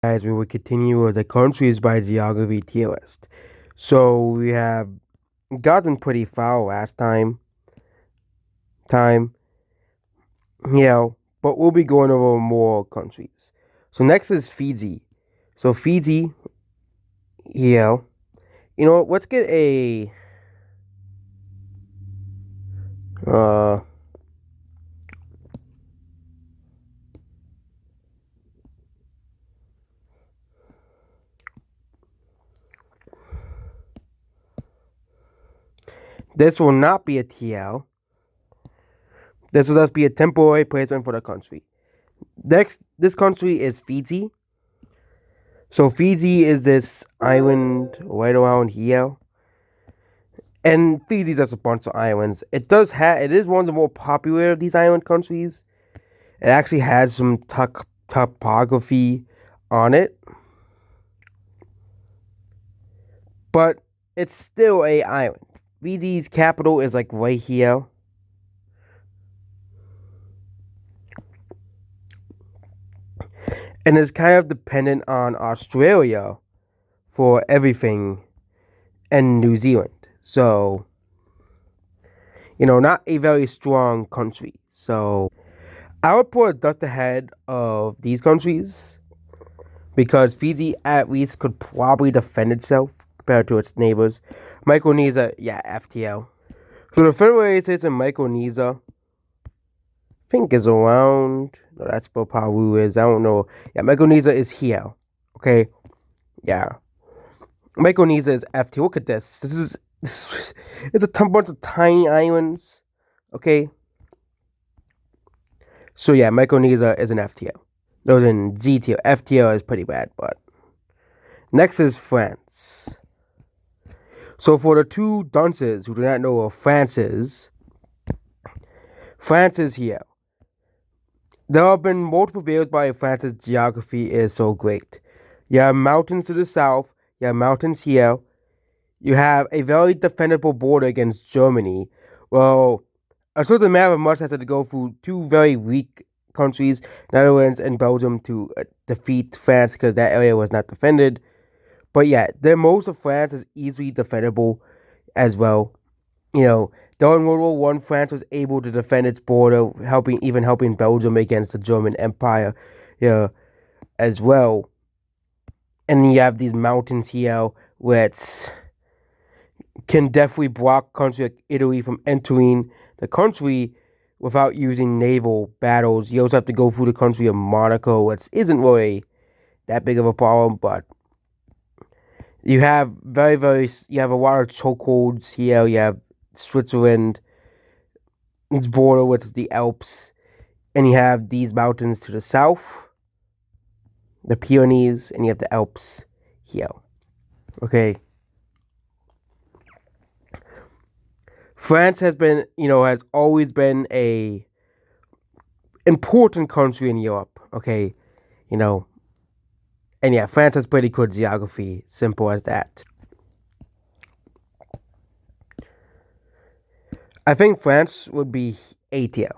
As we will continue with the countries by geography tier list. So we have gotten pretty far last time, but we'll be going over more countries. So next is Fiji. So Fiji, yeah, let's get a uh this will not be a TL. This will just be a temporary placement for the country. Next, this country is Fiji. So Fiji is this island right around here. And Fiji's just a bunch of islands. It is one of the more popular of these island countries. It actually has some topography on it, but it's still a island. Fiji's capital is like right here. And it's kind of dependent on Australia for everything and New Zealand. So, not a very strong country. So, I would put it just ahead of these countries because Fiji at least could probably defend itself compared to its neighbors. Micronesia, yeah, FTL. So the Federated States of Micronesia, I think is around. No, that's where Paru is. I don't know. Yeah, Micronesia is here. Okay, yeah. Micronesia is FTL. Look at this. It's a bunch of tiny islands. Okay. So yeah, Micronesia is an FTL. Those in GTL. FTL is pretty bad, but next is France. So for the two dunces who do not know what France is here. There have been multiple videos by France's geography is so great. You have mountains to the south, you have mountains here, you have a very defendable border against Germany. Well, a certain matter must have to go through two very weak countries, Netherlands and Belgium, to defeat France because that area was not defended. But yeah, most of France is easily defendable as well. During World War One, France was able to defend its border, helping Belgium against the German Empire, as well. And you have these mountains here, which can definitely block countries like Italy from entering the country without using naval battles. You also have to go through the country of Monaco, which isn't really that big of a problem, but you have you have a lot of chokeholds here. You have Switzerland, its border with the Alps, and you have these mountains to the south, the Pyrenees, and you have the Alps here. Okay. France has always been a important country in Europe. Okay, and yeah, France has pretty good geography. Simple as that. I think France would be A tier.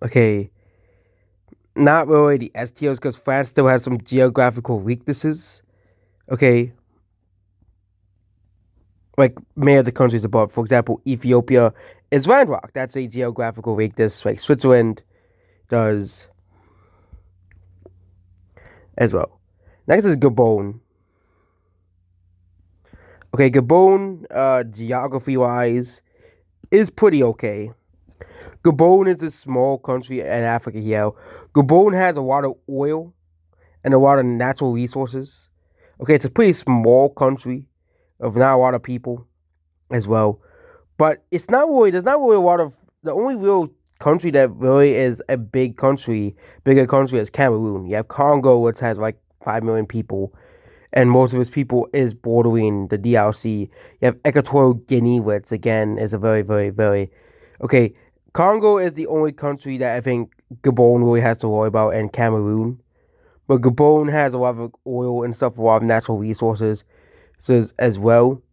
Okay. Not really the S tiers because France still has some geographical weaknesses. Okay. Like many of the countries above. For example, Ethiopia is landlocked. That's a geographical weakness. Like Switzerland does as well. Next is Gabon. Okay, Gabon, geography wise, is pretty okay. Gabon is a small country in Africa here. Gabon has a lot of oil and a lot of natural resources. Okay, it's a pretty small country of not a lot of people as well. But there's not really a lot of, the only real country that really is a bigger country is Cameroon. You have Congo, which has like 5 million people, and most of its people is bordering the DRC. You have Equatorial Guinea, which again is a very, very, very okay. Congo is the only country that I think Gabon really has to worry about, and Cameroon. But Gabon has a lot of oil and stuff, a lot of natural resources as well.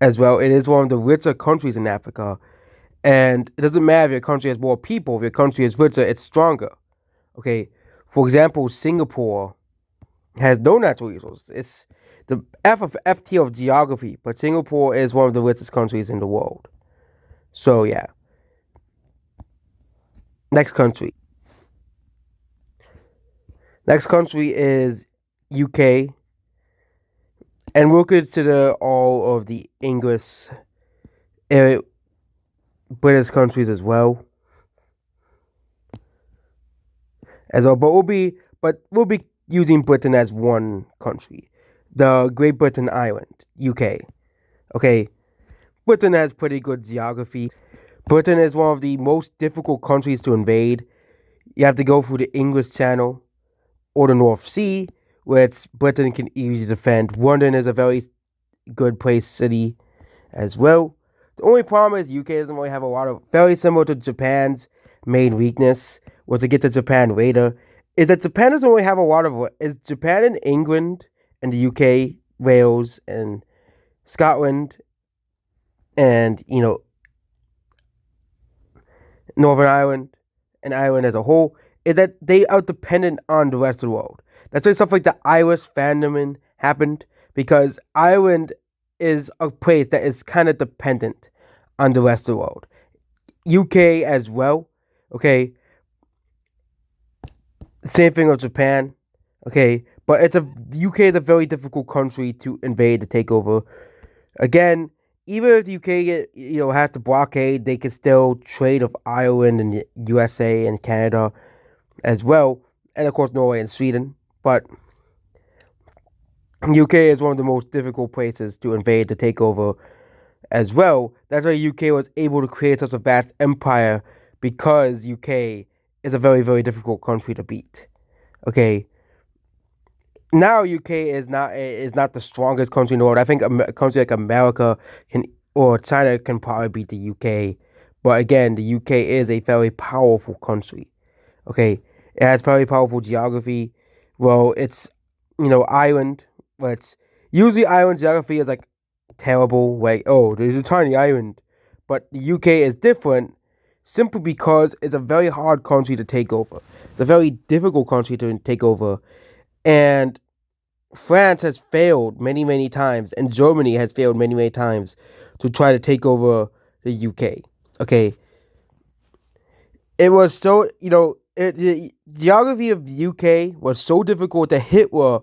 It is one of the richer countries in Africa, and it doesn't matter if your country has more people. If your country is richer, it's stronger. Okay, For example, Singapore has no natural resources. It's the F of F tier of geography, but Singapore is one of the richest countries in the world. So yeah, next country. Next country is UK, and we'll consider all of the English, uh, British countries as well. But we'll be using Britain as one country. The Great Britain Island, UK. Okay, Britain has pretty good geography. Britain is one of the most difficult countries to invade. You have to go through the English Channel or the North Sea, which Britain can easily defend. London is a very good place city as well. The only problem is UK doesn't really have a lot of, very similar to Japan's main weakness, was to get to Japan later, is that Japan doesn't really have a lot of, is Japan and England and the UK, Wales and Scotland and, Northern Ireland and Ireland as a whole, is that they are dependent on the rest of the world. That's why stuff like the Irish phenomenon happened, because Ireland is a place that is kind of dependent on the rest of the world. UK as well, okay? Same thing with Japan, okay? But UK is a very difficult country to invade, to take over. Again, even if the UK has to blockade, they can still trade with Ireland and the USA and Canada as well, and of course Norway and Sweden. But UK is one of the most difficult places to invade, to take over as well. That's why UK was able to create such a vast empire, because UK is a very, very difficult country to beat. Okay, now UK is not the strongest country in the world. I think a country like America can, or China can probably beat the UK. But again, the UK is a very powerful country. Okay, it has very powerful geography. Well, it's island, but usually island geography is like terrible. Like, oh, there's a tiny island, but the UK is different simply because it's a very hard country to take over. It's a very difficult country to take over, and France has failed many, many times, and Germany has failed many, many times to try to take over the UK. Okay, it was so the geography of the UK was so difficult that Hitler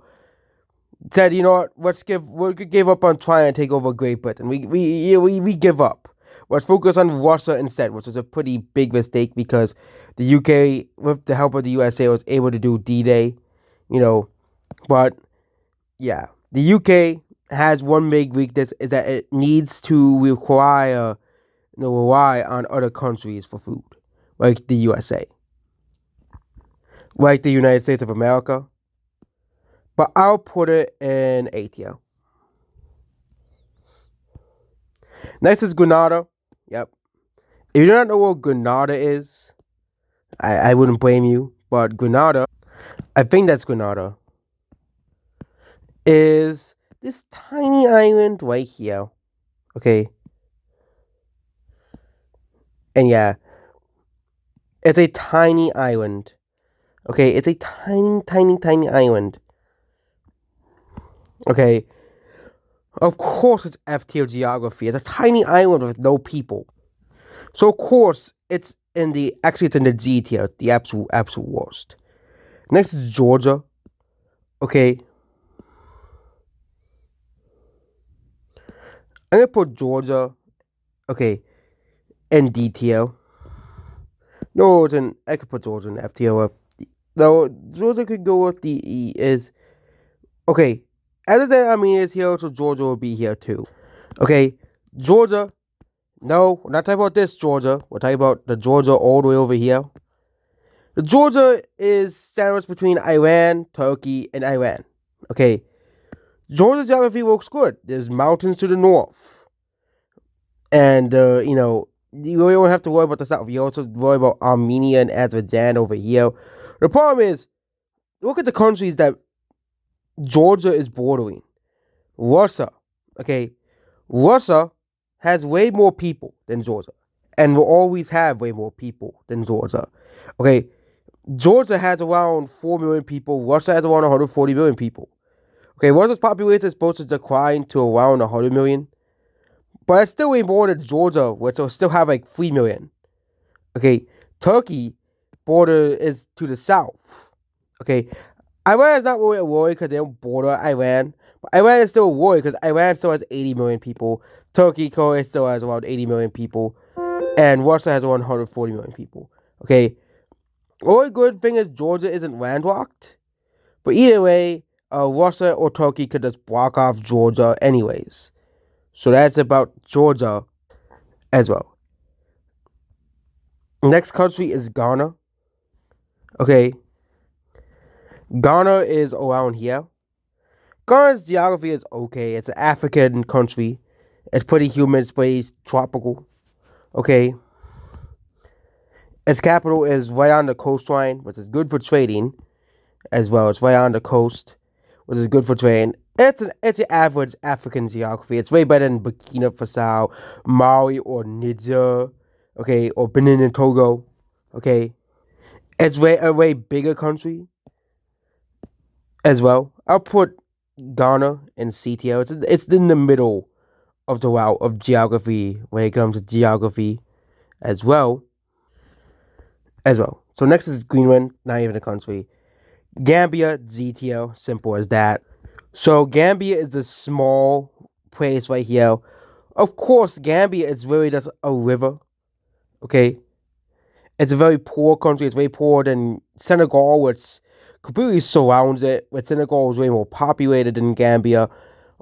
said, you know what, we give up on trying to take over Great Britain. We give up. Let's focus on Russia instead, which was a pretty big mistake, because the UK, with the help of the USA, was able to do D-Day, but yeah, the UK has one big weakness, is that it needs to rely on other countries for food, like the USA, like the United States of America. But I'll put it in A tier. Next is Grenada. Yep. If you don't know what Grenada is, I wouldn't blame you. But Grenada, I think that's Grenada, is this tiny island right here. Okay. And yeah, it's a tiny island. Okay, it's a tiny, tiny, tiny island. Okay. Of course it's F tier geography. It's a tiny island with no people. So of course it's in the G tier, the absolute worst. Next is Georgia. Okay. I'm gonna put Georgia, okay, in D tier. No, I could put Georgia in F tier. No, Georgia could go with the E. Is okay. Other than Armenia is here, so Georgia will be here too. Okay, Georgia. No, we're not talking about this Georgia. We're talking about the Georgia all the way over here. The Georgia is sandwiched between Iran, Turkey, and Iran. Okay, Georgia geography looks good. There's mountains to the north, and you really don't have to worry about the south. You also worry about Armenia and Azerbaijan over here. The problem is, look at the countries that Georgia is bordering. Russia, okay, Russia has way more people than Georgia, and will always have way more people than Georgia. Okay, Georgia has around 4 million people. Russia has around 140 million people. Okay, Russia's population is supposed to decline to around 100 million, but it's still way more than Georgia, which will still have like 3 million. Okay, Turkey border is to the south. Okay, Iran is not really a worry because they don't border Iran, but Iran is still a worry because Iran still has 80 million people. Turkey still has around 80 million people, and Russia has around 140 million people. Okay, the only good thing is Georgia isn't landlocked, but either way, Russia or Turkey could just block off Georgia anyways. So that's about Georgia as well. Next country is Ghana. Okay, Ghana is around here. Ghana's geography is okay. It's an African country. It's pretty humid. It's pretty tropical. Okay. Its capital is right on the coastline, which is good for trading as well. It's right on the coast, which is good for trading. It's an average African geography. It's way better than Burkina Faso, Mali, or Niger, okay, or Benin and Togo, okay. It's a way bigger country as well. I'll put Ghana in CTO. It's in the middle of the route of geography when it comes to geography as well. So next is Greenland, not even a country. Gambia, GTO, simple as that. So Gambia is a small place right here. Of course, Gambia is really just a river. Okay, it's a very poor country. It's very poorer than Senegal, which completely surrounds it. But Senegal is way more populated than Gambia.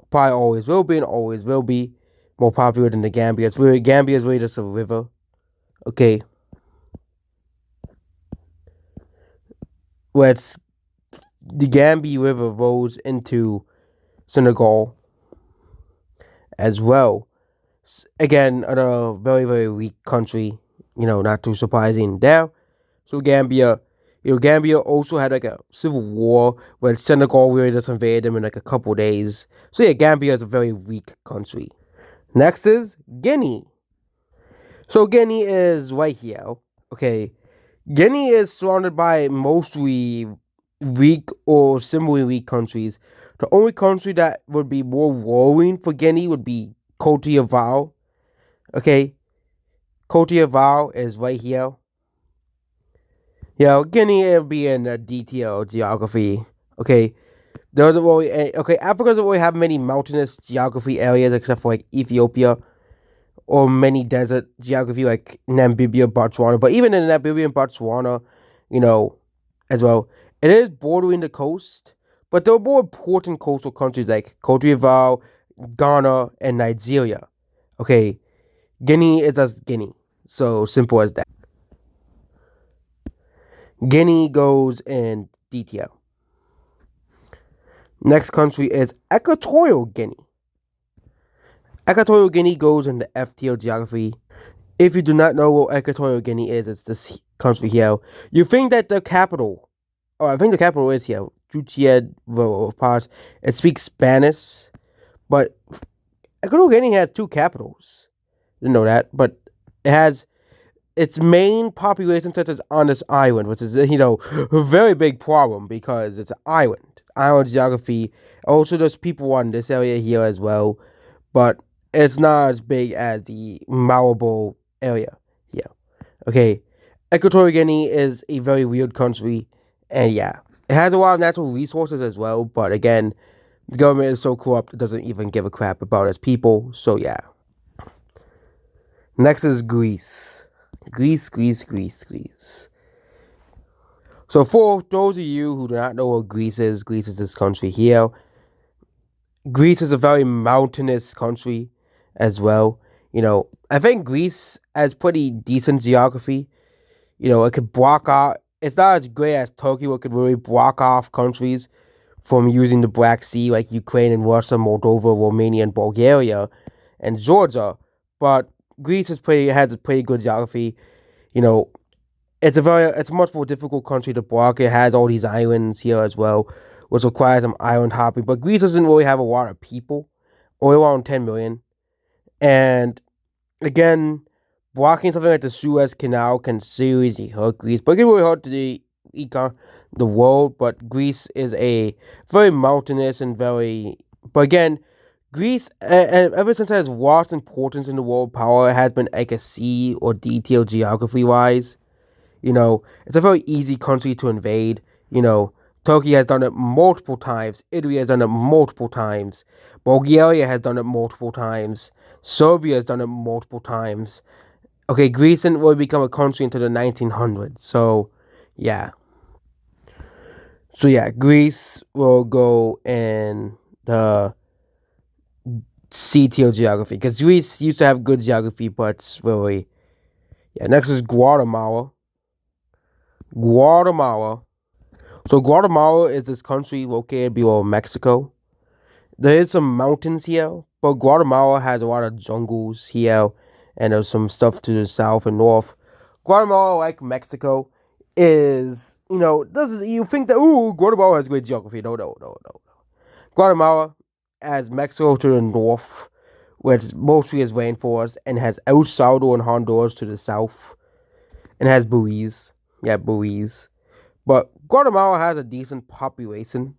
Probably always will be and always will be more popular than the Gambia. Gambia is really just a river. Okay, where it's the Gambia River rolls into Senegal as well. Again, another very, very weak country, not too surprising there. So Gambia also had like a civil war when Senegal really just invaded them in like a couple days. So yeah, Gambia is a very weak country. Next is Guinea. So Guinea is right here. Okay. Guinea is surrounded by mostly weak or similarly weak countries. The only country that would be more worrying for Guinea would be Cote d'Ivoire. Okay, Cote d'Ivoire is right here. Guinea will be in a detailed geography. Okay, there doesn't really. Okay, Africa doesn't really have many mountainous geography areas except for like Ethiopia or many desert geography like Namibia, Botswana. But even in Namibia and Botswana, as well, it is bordering the coast. But there are more important coastal countries like Cote d'Ivoire, Ghana, and Nigeria. Okay, Guinea is just Guinea. So simple as that. Guinea goes in detail. Next country is Equatorial Guinea. Equatorial Guinea goes in the FTL geography. If you do not know what Equatorial Guinea is, it's this country here. You think that the capital, I think the capital is here, Jutien, it speaks Spanish, but Equatorial Guinea has two capitals. Didn't know that, but it has its main population center is on this island, which is a very big problem because it's an island geography. Also, there's people on this area here as well, but it's not as big as the Malabo area here. Okay, Equatorial Guinea is a very weird country, and yeah, it has a lot of natural resources as well. But again, the government is so corrupt it doesn't even give a crap about its people. So yeah. Next is Greece. Greece. So for those of you who do not know what Greece is this country here. Greece is a very mountainous country as well. I think Greece has pretty decent geography. It could block off. It's not as great as Turkey, where it could really block off countries from using the Black Sea, like Ukraine and Russia, Moldova, Romania, and Bulgaria, and Georgia. But Greece has a pretty good geography. It's a much more difficult country to block. It has all these islands here as well, which requires some island hopping. But Greece doesn't really have a lot of people, only around 10 million. And again, blocking something like the Suez Canal can seriously hurt Greece, but it can really hurt the the world, but Greece is a very mountainous and very. But again, Greece, ever since it has lost importance in the world power, it has been like a C or D tier geography wise. It's a very easy country to invade. Turkey has done it multiple times. Italy has done it multiple times. Bulgaria has done it multiple times. Serbia has done it multiple times. Okay, Greece didn't really become a country until the 1900s. Yeah. So, yeah, Greece will go in the C tier geography because Greece used to have good geography, but it's really. Yeah, next is Guatemala. Guatemala. So Guatemala is this country located below Mexico. There is some mountains here, but Guatemala has a lot of jungles here, and there's some stuff to the south and north. Guatemala, like Mexico, is doesn't you think that Guatemala has great geography? No, no, no, no. Guatemala has Mexico to the north, which mostly is rainforest, and has El Salvador and Honduras to the south, and has Belize. Yeah, Belize. But Guatemala has a decent population.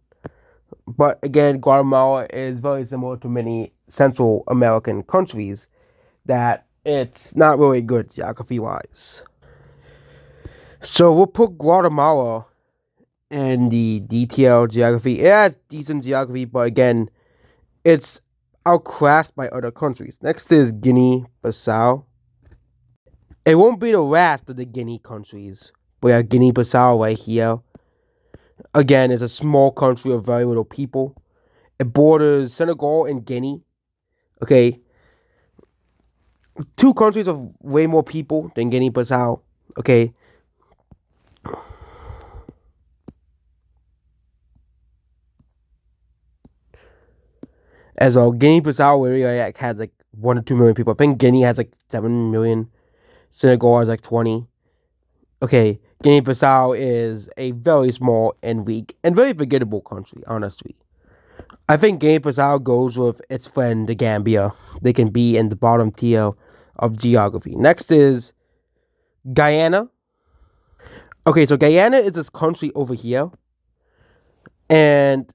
But again, Guatemala is very similar to many Central American countries that it's not really good geography wise. So we'll put Guatemala in the detailed geography. It has decent geography, but again, it's outclassed by other countries. Next is Guinea Bissau. It won't be the last of the Guinea countries. We have Guinea Bissau right here. Again, it's a small country of very little people. It borders Senegal and Guinea. Okay. Two countries of way more people than Guinea Bissau. Okay. As well, Guinea Bissau area has like 1 to 2 million people. I think Guinea has like 7 million. Senegal has like 20. Okay. Guinea Bissau is a very small and weak and very forgettable country, honestly. I think Guinea Bissau goes with its friend, the Gambia. They can be in the bottom tier of geography. Next is Guyana. Okay, so Guyana is this country over here. And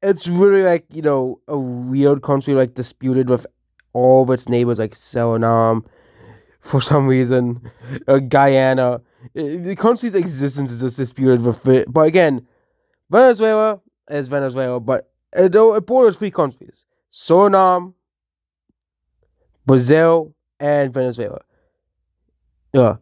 it's really like, a weird country, like disputed with all of its neighbors, like Suriname, for some reason. Guyana. The country's existence is just disputed with it. But again, Venezuela is Venezuela, but it borders 3 countries: Suriname, Brazil, and Venezuela. Yeah.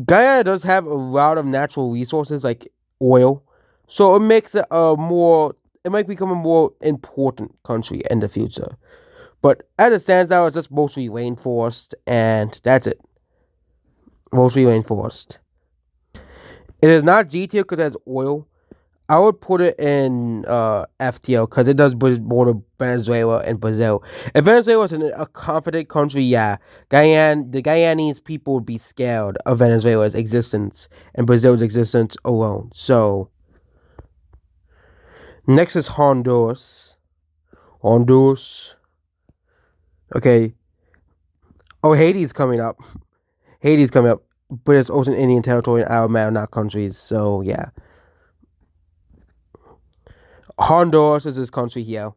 Guyana does have a lot of natural resources like oil, so it makes it it might become a more important country in the future. But as it stands now, it's just mostly rainforest, and that's it. Mostly rainforest. It is not G tier because it has oil. I would put it in F tier because it does border Venezuela and Brazil. If Venezuela was a confident country, yeah, the Guyanese people would be scared of Venezuela's existence and Brazil's existence alone. So, next is Honduras. Honduras. Okay. Oh, Haiti's coming up. Haiti's coming up, but it's also an Indian territory and our not countries. So, yeah. Honduras is this country here.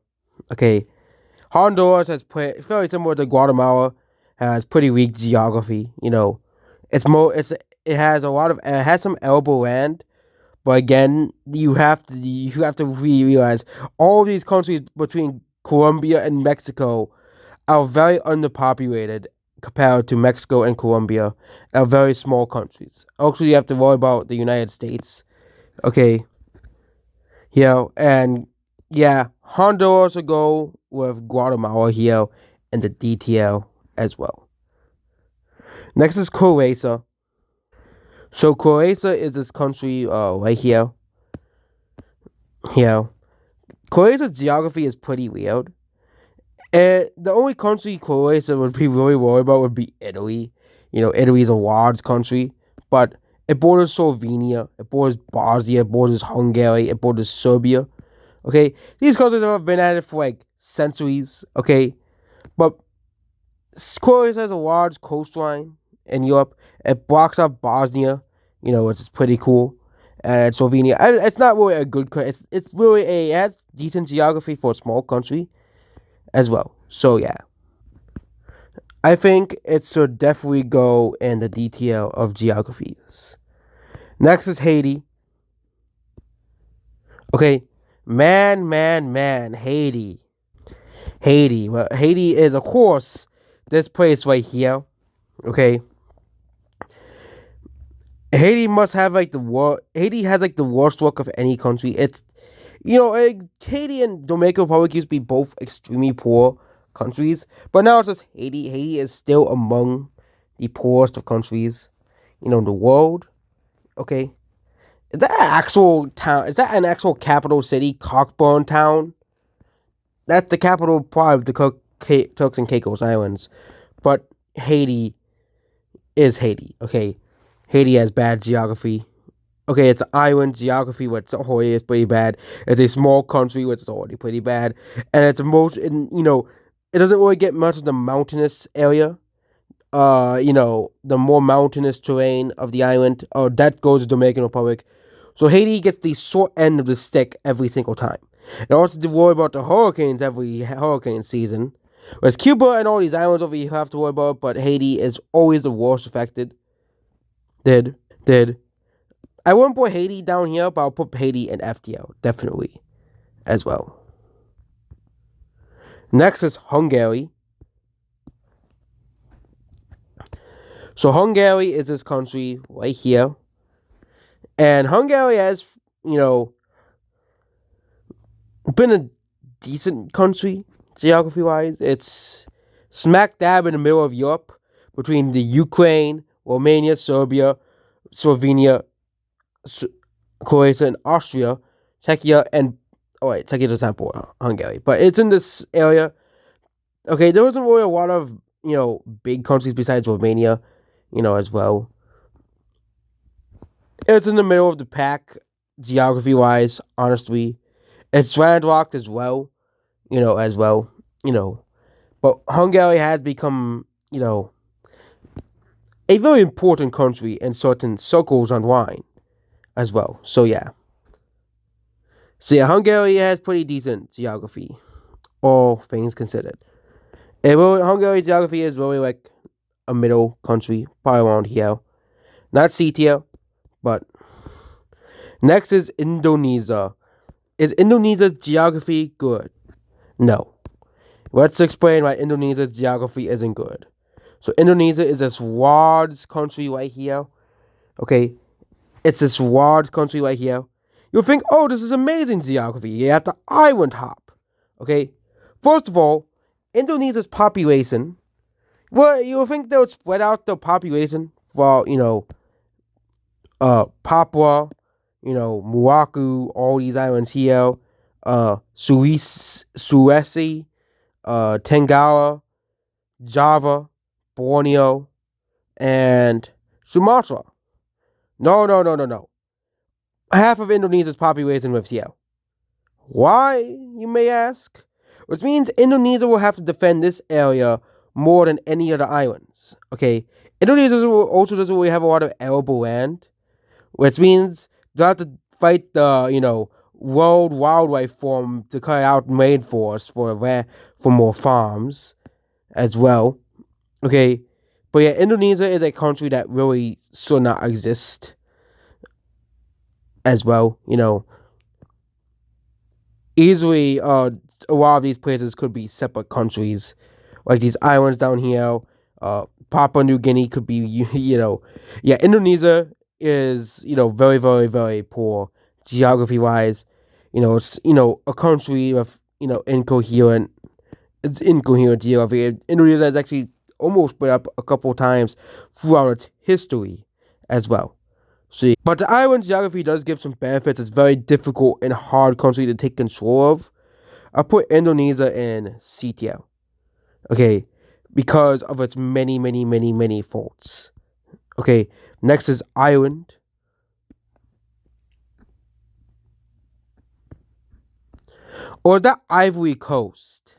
Okay. Honduras has very similar to Guatemala, has pretty weak geography. It has a lot of it has some elbow land, but again, you have to realize all these countries between Colombia and Mexico are very underpopulated compared to Mexico and Colombia, are very small countries. Also, you have to worry about the United States. Okay. And yeah, Honduras will go with Guatemala here and the DTL as well. Next is Croatia. So Croatia is this country right here. Here. Croatia's geography is pretty weird. And the only country Croatia would be really worried about would be Italy. Italy is a large country, but it borders Slovenia, it borders Bosnia, it borders Hungary, it borders Serbia. Okay, these countries have been at it for like centuries. Okay, but Croatia has a large coastline in Europe. It blocks off Bosnia, which is pretty cool. and Slovenia. It's not really a good. It's really it has decent geography for a small country as well. So yeah, I think it should definitely go in the detail of geographies. Next is Haiti. Okay, man, Haiti. Haiti. Well, Haiti is of course this place right here. Okay, Haiti must have like the worst. Haiti has like the worst luck of any country. It's Haiti and Dominican Republic used to be both extremely poor countries, but now it's just Haiti. Haiti is still among the poorest of countries, in the world. Okay, is that an actual town? Is that an actual capital city, Cockburn Town? That's the capital part of the Turks and Caicos Islands, but Haiti is Haiti. Okay, Haiti has bad geography. Okay, it's an island geography, which already is pretty bad. It's a small country, which is already pretty bad, and it's it doesn't really get much of the mountainous area. The more mountainous terrain of the island, that goes to Dominican Republic. So Haiti gets the short end of the stick every single time. And also have to worry about the hurricanes every hurricane season. Whereas Cuba and all these islands over here have to worry about, but Haiti is always the worst affected. Did. I wouldn't put Haiti down here, but I'll put Haiti in FTL, definitely, as well. Next is Hungary. So Hungary is this country right here. And Hungary has, been a decent country, geography-wise. It's smack dab in the middle of Europe, between the Ukraine, Romania, Serbia, Slovenia, Croatia, and Austria, Czechia, and Czechia doesn't have Hungary, but it's in this area. Okay, there wasn't really a lot of big countries besides Romania, as well. It's in the middle of the pack, geography wise. Honestly, it's landlocked as well, as well, But Hungary has become, a very important country in certain circles online as well. So yeah. Hungary has pretty decent geography, all things considered. Hungary geography is really like a middle country, probably around here. Not C tier, but next is Indonesia. Is Indonesia's geography good? No. Let's explain why Indonesia's geography isn't good. So Indonesia is this large country right here. Okay, it's this large country right here. You'll think, oh, this is amazing geography. You have the island hop. Okay, first of all, Indonesia's population. Well, you'll think they would spread out the population for Papua, Molucca, all these islands here, Sulawesi, Tenggara, Java, Borneo, and Sumatra. No. Half of Indonesia's population lives here. Why, you may ask? Which means Indonesia will have to defend this area more than any other islands. Okay, Indonesia also doesn't really have a lot of arable land, which means they have to fight the World Wildlife Forum to cut out rainforest for more farms as well. Okay, but yeah, Indonesia is a country that really should not exist as well. Easily, a lot of these places could be separate countries, like these islands down here. Papua New Guinea could be, yeah. Indonesia is, very, very, very poor geography wise. It's a country with incoherent. It's incoherent geography. Indonesia has actually almost split up a couple of times throughout its history as well. But the island geography does give some benefits. It's very difficult and hard country to take control of. I put Indonesia in C tier. Okay, because of its many, many, many, many faults. Okay, next is Ireland. Or that Ivory Coast.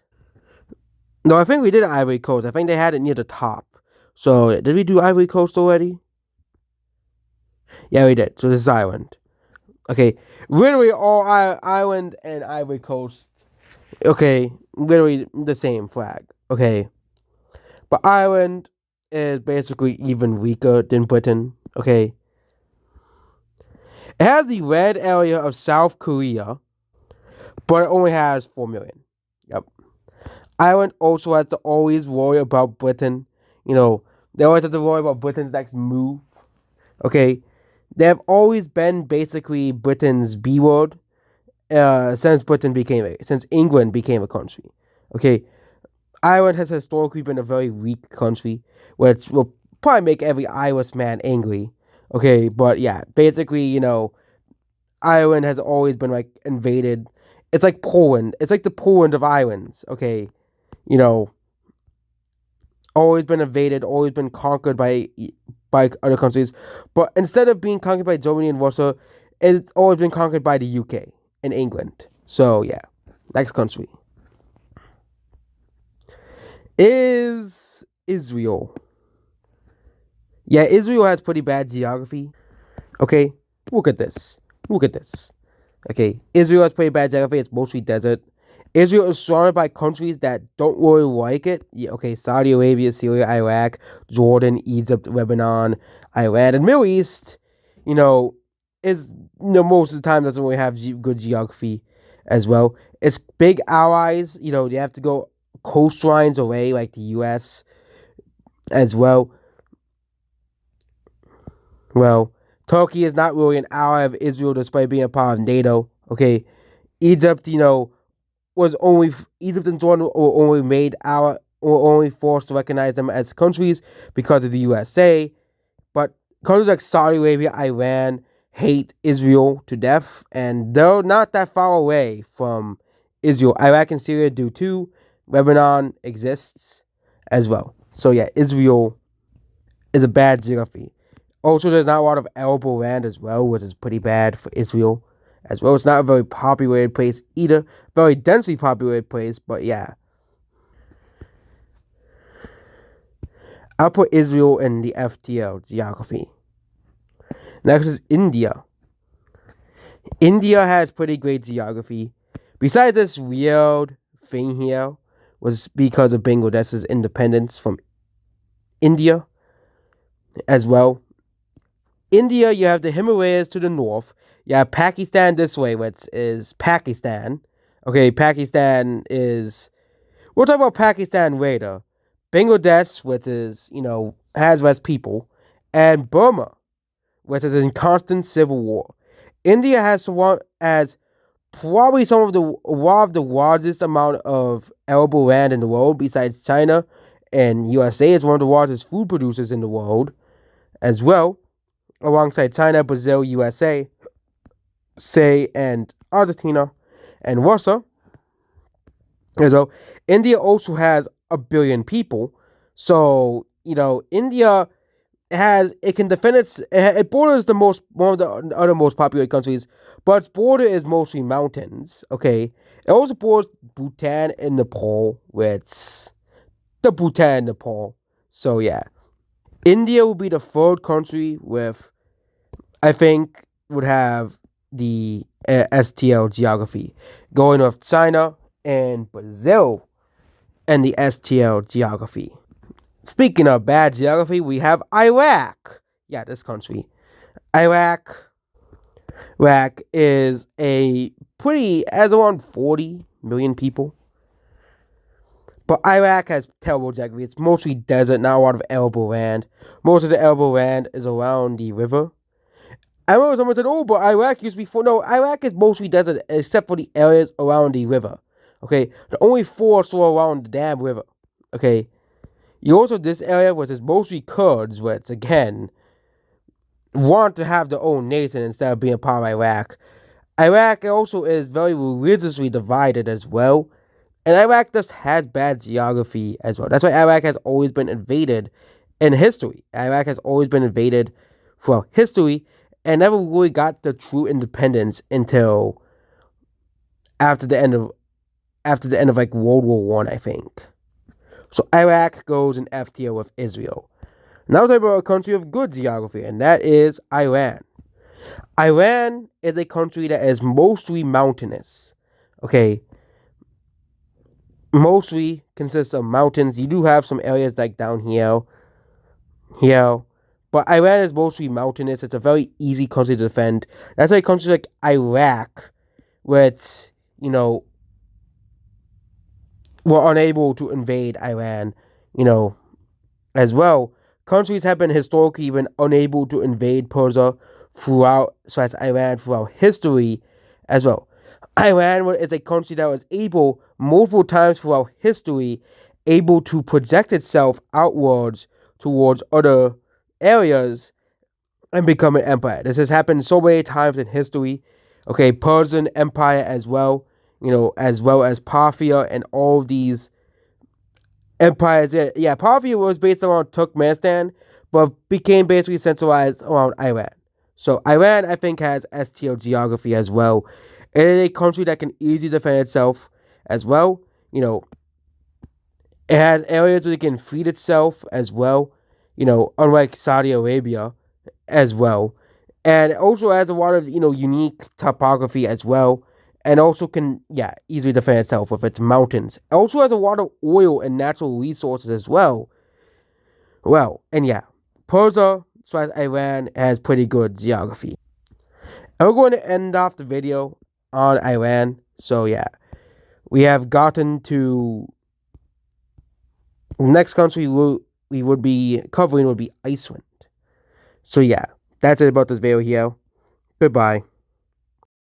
No, I think we did Ivory Coast. I think they had it near the top. So, did we do Ivory Coast already? Yeah, we did. So this is Ireland. Okay, literally all island and Ivory Coast. Okay, literally the same flag. Okay, but Ireland is basically even weaker than Britain. Okay, it has the red area of South Korea, but it only has 4 million. Yep. Ireland also has to always worry about Britain. You know, they always have to worry about Britain's next move. Okay, they have always been basically Britain's B word since England became a country. Okay, Ireland has historically been a very weak country, which will probably make every Irish man angry. Okay, but yeah, basically, Ireland has always been like invaded. It's like Poland. It's like the Poland of islands. Okay, you know, always been invaded, always been conquered by other countries. But instead of being conquered by Germany and Russia, it's always been conquered by the UK and England. So yeah, next country is Israel. Yeah, Israel has pretty bad geography. Okay, look at this. Look at this. Okay, Israel has pretty bad geography. It's mostly desert. Israel is surrounded by countries that don't really like it. Yeah, okay, Saudi Arabia, Syria, Iraq, Jordan, Egypt, Lebanon, Iran, and Middle East. You know, is most of the time doesn't really have good geography as well. It's big allies. They have to go coastlines away, like the U.S. as well. Well, Turkey is not really an ally of Israel despite being a part of NATO. Okay, Egypt, was only Egypt and Jordan were only made our were only forced to recognize them as countries because of the USA. But countries like Saudi Arabia, Iran hate Israel to death, and they're not that far away from Israel. Iraq and Syria do too. Lebanon exists as well. So yeah, Israel is a bad geography. Also, there's not a lot of arable land as well, which is pretty bad for Israel as well. It's not a very populated place either. Very densely populated place, but yeah. I'll put Israel in the FTL geography. Next is India. India has pretty great geography. Besides this weird thing here, was because of Bangladesh's independence from India as well. India, you have the Himalayas to the north. You have Pakistan this way, which is Pakistan. Okay, Pakistan is. We'll talk about Pakistan later. Bangladesh, which is, has less people. And Burma, which is in constant civil war. India has probably one of the largest amount of arable land in the world, besides China. And USA is one of the largest food producers in the world as well, alongside China, Brazil, USA, and Argentina and Russia. So India also has 1 billion people. So, India it can defend it borders one of the other most populated countries, but its border is mostly mountains. Okay, it also borders Bhutan and Nepal, which the Bhutan and Nepal. So yeah, India will be the third country with, I think, would have the STL geography, going with China and Brazil and the STL geography. Speaking of bad geography, we have Iraq. Yeah, this country. Iraq. Iraq is has around 40 million people. But Iraq has terrible geography. It's mostly desert, not a lot of arable land. Most of the arable land is around the river. I remember someone said, "Oh, but Iraq used to be full." No, Iraq is mostly desert except for the areas around the river. Okay, the only forests are around the damn river. Okay, you also this area which is mostly Kurds, which again want to have their own nation instead of being part of Iraq. Iraq also is very religiously divided as well, and Iraq just has bad geography as well. That's why Iraq has always been invaded in history. Iraq has always been invaded throughout history and never really got the true independence until after the end of like World War One, I think. So Iraq goes in F tier with Israel. Now we'll talk about a country of good geography, and that is Iran. Iran is a country that is mostly mountainous. Okay, mostly consists of mountains. You do have some areas like down here, but Iran is mostly mountainous. It's a very easy country to defend. That's like countries like Iraq, where it's, were unable to invade Iran, you know, as well. Countries have been historically been unable to invade Persia throughout, so as Iran throughout history as well. Iran is a country that was able multiple times throughout history able to project itself outwards towards other areas and become an empire. This has happened so many times in history. Okay, Persian Empire as well, as well as Parthia and all these empires. Yeah, Parthia was based around Turkmenistan, but became basically centralized around Iran. So Iran, I think, has STL geography as well. It is a country that can easily defend itself as well. It has areas where it can feed itself as well. Unlike Saudi Arabia as well, and it also has a lot of unique topography as well, and also can easily defend itself with its mountains. It also has a lot of oil and natural resources as well. Well, and Persia / Iran has pretty good geography. And we're going to end off the video on Iran. So we have gotten to the next country we would be covering would be Iceland. So that's it about this video here. Goodbye.